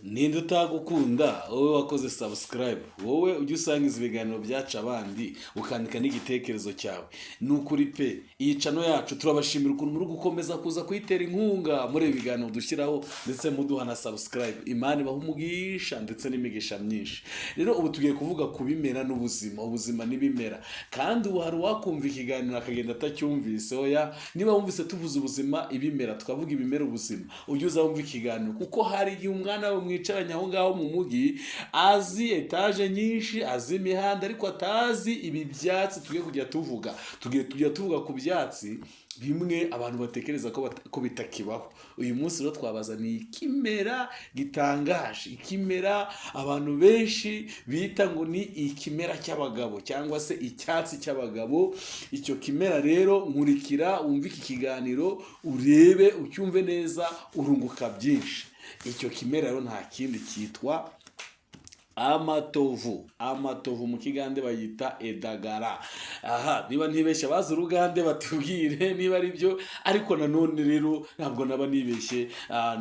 Ninde utagukunda wowe wakoze subscribe, wowe ujya usangiza ibiganiro byacu abandi ukandika n'igitekerezo cyawe. Ni ukuri pe, iyi channel yacu turabashimira ukuntu muri gukomeza kuza kuyitera inkunga muri ibi biganiro dushyiraho ndetse muduha na subscribe. Imana ibaha umugisha ndetse n'imigisha myinshi. Rero ubu tugiye kuvuga ku bimera n'ubuzima, ubuzima n'ibimera. Kandi ubu hari uwakumva ikiganiro akagenda atacyumvise. Oya, niba wumvise tuvuze ubuzima ibimera, tukavuga ibimera ubuzima, ujye uza wumva ikiganiro, kuko hari igihe umwana we mwicaranye aho ngaho mu mujyi azi etaje nyinshi, azi imihanda, ariko atazi ibi byatsi tugiye kujya tuvuga. Tugiye tuvuga ku byatsi bimwe abantu batekereza ko bitakibaho. Uyu munsi rero twabazaniye ikimera gitangaje, ikimera abantu benshi bita ngo ni ikimera cy'abagabo cyangwa se icyatsi cy'abagabo. Icyo kimera rero nkurikira wumve iki kiganiro, urebe ucyumve neza, urunguka byinshi. Icyo kimera rero nta kindi cyitwa amatovu. Amatovu mu kigande bayita edagara. Aha, niba ntibeshye bazi urugande batubwire niba ari byo, ariko nanone rero ntabwo naba nibeshye.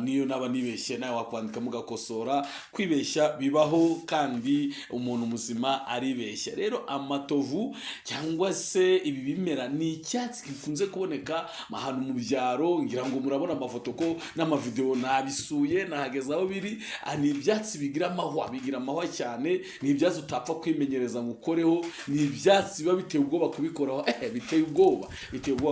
Niyo naba nibeshye nawe wakwandika mugakosora. Kwibeshya bibaho kandi umuntu muzima aribeshya. Rero amatovu cyangwa se ibi bimera ni icyatsi gikunze kuboneka ahantu mu byaro. Ngira ngo murabona amafoto ko n'amavideo nabisuye nahageze aho biri. Ni ibyatsi bigira amahwa cyane, ni ibyatsi utapfa kwimenyereza ngo ukoreho, ni ibyatsi biba biteye ubwoba kubikoraho. Biteye ubwoba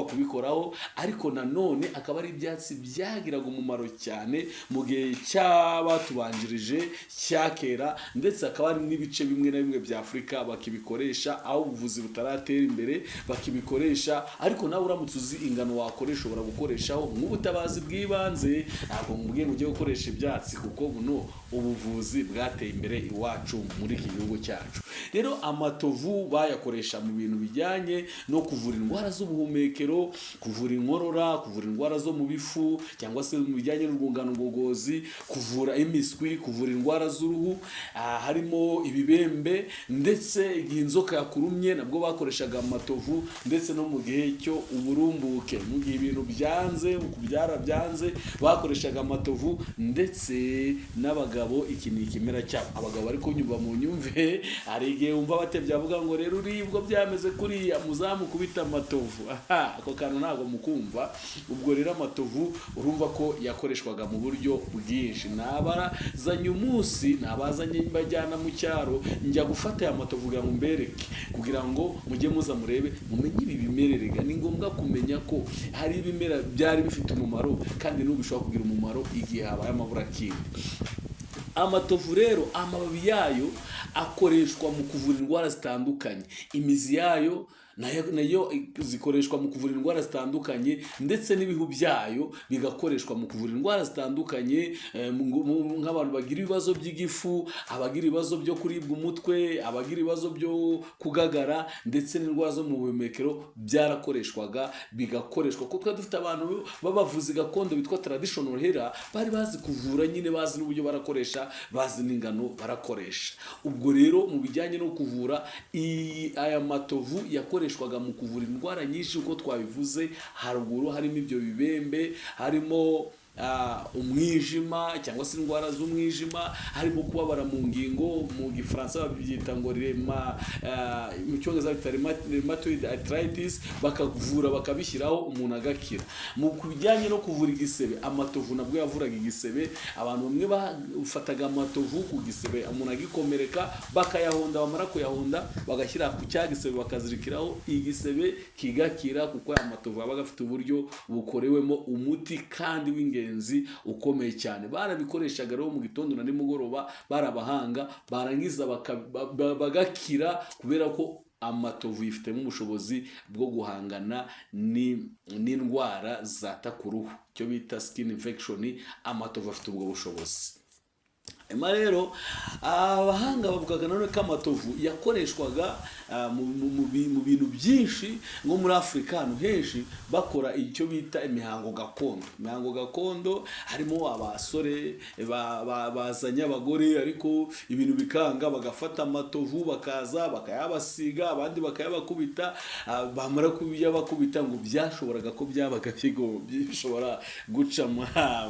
kubikoraho, ariko nanone akaba ari ibyatsi byagiraga umumaro cyane mu gihe cy'abatubanjirije cya kera, ndetse akaba ari n'ibice bimwe na bimwe bya Afurika bakibikoresha, aho ubuvuzi butaratera imbere bakibikoresha. Ariko nawe uramutse uzi ingano wakoresha, ushobora gukoreshaho nk'ubutabazi bw'ibanze. Ntabwo mubwiye ngo ujye gukoresha ibyatsi, kuko buno ubuvuzi bwateye imbere iwacu muri iki gihugu cyacu. Rero amatovu bayakoresha mu bintu bijyanye no kuvura indwara z'ubuhumekero, kuvura inkorora, kuvura indwara zo mu bifu cyangwa se mu bijyanye n'urwungano ngogozi, kuvura imiswi, kuvura indwara z'uruhu, harimo ibibembe, ndetse igihe inzoka yakurumye nabwo bakoreshaga amatovu, ndetse no mu gihe cyo uburumbuke, mu gihe ibintu byanze, kubyara byanze, bakoreshaga amatovu. Ndetse n'abagabo, iki ni ikimera cyabo. Abagabo bari kunyumva mu nyumve, hari igihe wumva batebya avuga ngo rero uribwo byameze kuriya muzamukubita amatovu. Ako kantu ntabwo mukumva. Ubwo rero amatovu urumva ko yakoreshwaga mu buryo bwinshi. Nabazanye umunsi, nabazanye mbajyana mu cyaro, njya gufata aya matovu kugira ngo mbereke, kugira ngo mujye muza murebe, mumenye ibi bimererega. Ni ngombwa kumenya ko hari ibimera byari bifite umumaro, kandi n'ubu bishobora kugira umumaro igihe habaye amaburakindi. Amatovu rero amababi yayo akoreshwa mu kuvura indwara zitandukanye, imizi yayo nayo zikoreshwa mu kuvura indwara zitandukanye, ndetse n'ibihu byayo bigakoreshwa mu kuvura indwara zitandukanye, nk'abantu bagira ibibazo by'igifu, abagira ibibazo byo kuribwa umutwe, abagira ibibazo byo kugagara, ndetse n'indwara zo mu buhumekero byarakoreshwaga, bigakoreshwa. Kuko twari dufite abantu b'abavuzi gakondo bitwa traditional healer, bari bazi kuvura nyine, bazi n'uburyo barakoresha, bazi n'ingano barakoresha. Ubwo rero mu bijyanye no kuvura, aya matovu yakoreshwaga mu kuvura indwara nyinshi uko twabivuze haruguru. Harimo ibyo bibembe, harimo umwijima cyangwa se indwara z'umwijima, harimo kubabara mu ngingo, mu gifaransa babyita ngo mu cyongereza bita rheumatoid arthritis, bakavura bakabishyiraho umuntu agakira. Mu bijyanye no kuvura igisebe, amatovu nabwo yavuraga igisebe. Abantu bamwe bafataga amatovu ku gisebe, umuntu agikomereka, bakayahonda, bamara kuyahonda bagashyira ku cya gisebe, bakazirikiraho igisebe kigakira, kuko aya matovu aba afite uburyo bukorewemo umuti kandi w'ingenzi ukomeye cyane. Barabikoreshaga rero mu gitondo na nimugoroba, barabahanga, barangiza bagakira, kubera ko amatovu yifitemo ubushobozi bwo guhangana n'indwara zataka uruhu, icyo bita skin infection. Amatovu afite ubwo bushobozi. Rero abahanga bavugaga nanone ko amatovu yakoreshwaga mu bintu byinshi, nko muri Afurika ahantu henshi bakora icyo bita imihango gakondo. Imihango gakondo harimo abasore bazanye abagore, ariko ibintu bikanga, bagafata amatovu bakaza bakayabasiga, abandi bakayabakubita. Bamara kubiyabakubita ngo byashoboraga ko byabaga bishobora guca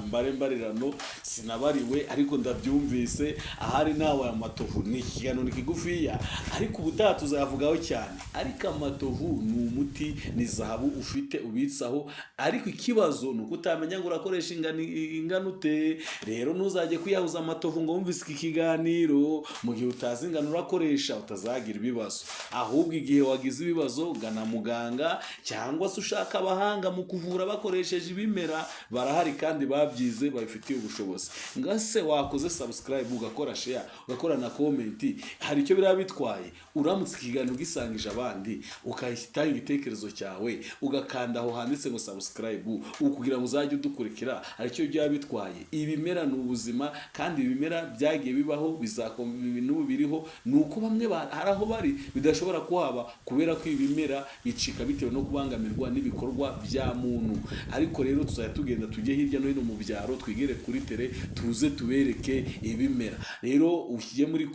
mbarembarirano, sinabariwe ariko ndabyumva mwabyumvise ahari nawe aya matovu ni ikiganiro kigufiya ariko ubutaha tuzavugaho cyane. Ariko amatovu ni umuti, ni zahabu ufite ubitsaho, ariko ikibazo ni uko utamenya ngo urakoresha ingano ute. Rero ntuzajye kwiyahuza amatovu ngo wumvise iki kiganiro mu gihe utazi ingano urakoresha, utazagira ibibazo. Ahubwo igihe wagize ibibazo gana muganga, cyangwa se ushaka abahanga mu kuvura bakoresheje ibimera, barahari kandi babyize babifitiye ubushobozi. Ngase wakoze subscribe, ugakora share, ugakora na comment, hari icyo biraba bitwaye. Uramutse ikiganiro gisangije abandi, ukahita igitekerezo cyawe, ugakanda aho handitse ngo subscribe, ukugira ngo uzajye udukurikira, hari icyo byaba bitwaye. Ibimera ni ubuzima, kandi ibimera byagiye bibaho, bizakomeza biriho, nuko bamwe hari aho bari bidashobora kuhaba kubera ko ibimera bicika bitewe no kubangamirwa n'ibikorwa bya muntu. Ariko rero tuzajya tugenda tujye hirya no hino mu byaro, twigere kuri tele, tuze tubereke ibimera. Rero ushyire muri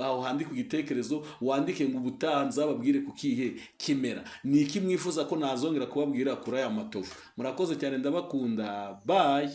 aho handi ku gitekerezo, wandike ngo ubutaha nzababwire ku kihe kimera. Ni iki mwifuza ko nazongera kubabwira kuri aya matovu? Murakoze cyane, ndabakunda, bye.